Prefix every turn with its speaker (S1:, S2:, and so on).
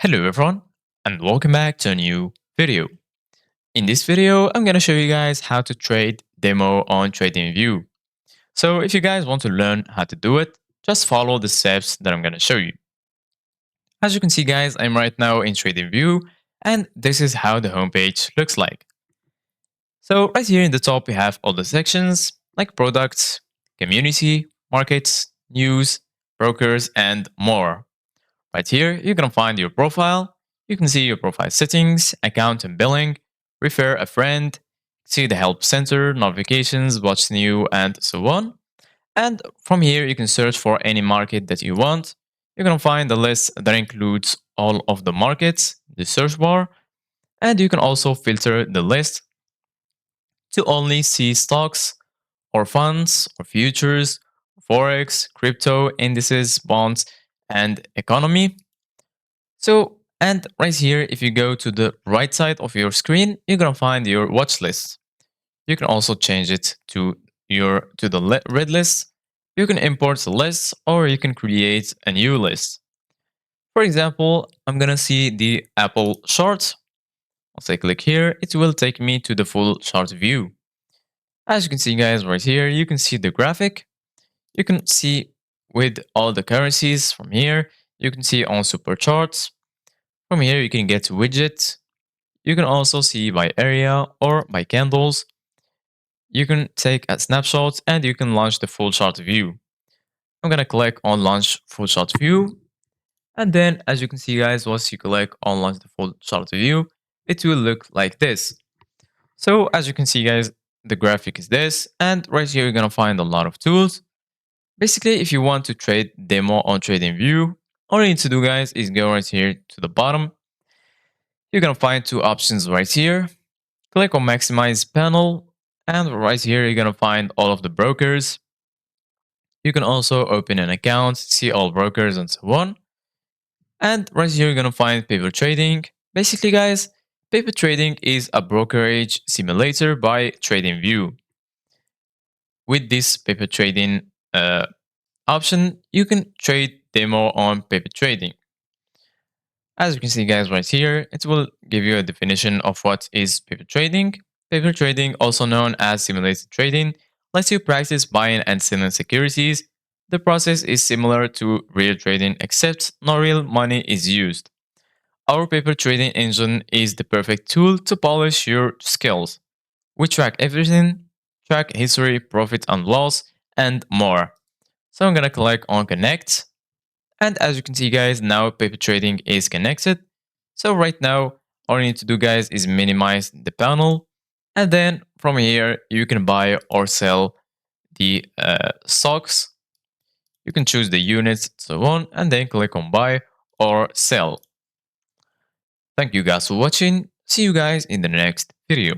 S1: Hello everyone and welcome back to a new video. In this video, I'm going to show you guys how to trade demo on TradingView. So if you guys want to learn how to do it, just follow the steps that I'm going to show you. As you can see guys, I'm right now in TradingView and this is how the homepage looks like. So right here in the top, we have all the sections like products, community, markets, news, brokers, and more. Right here, you can find your profile. You can see your profile settings, account and billing, refer a friend, see the help center, notifications, what's new, and so on. And from here, you can search for any market that you want. You're going to find a list that includes all of the markets, the search bar, and you can also filter the list to only see stocks or funds or futures, forex, crypto, indices, bonds, and economy. So, and right here, if you go to the right side of your screen, you're gonna find your watch list. You can also change it to the red list. You can import the list or you can create a new list. For example, I'm gonna see the Apple chart. Once I click here, it will take me to the full chart view. As you can see guys right here, you can see the graphic. You can see with all the currencies from here. You can see on super charts. From here, you can get widgets. You can also see by area or by candles. You can take a snapshot and you can launch the full chart view. I'm going to click on launch full chart view. And then as you can see guys, once you click on launch the full chart view, it will look like this. So as you can see guys, the graphic is this. And right here, you're going to find a lot of tools. Basically, if you want to trade demo on TradingView, all you need to do guys is go right here to the bottom. You're going to find two options right here. Click on maximize panel and right here you're going to find all of the brokers. You can also open an account, see all brokers and so on. And right here you're going to find paper trading. Basically guys, paper trading is a brokerage simulator by TradingView. With this paper trading option, you can trade demo on paper trading. As you can see guys right here, it will give you a definition of what is paper trading. Paper trading, also known as simulated trading, lets you practice buying and selling securities. The process is similar to real trading except no real money is used. Our paper trading engine is the perfect tool to polish your skills. We track everything, track history, profit and loss, and more. So I'm gonna click on connect. And as you can see guys, now paper trading is connected. So right now, all you need to do guys is minimize the panel. And then from here, you can buy or sell the stocks. You can choose the units, so on, and then click on buy or sell. Thank you guys for watching. See you guys in the next video.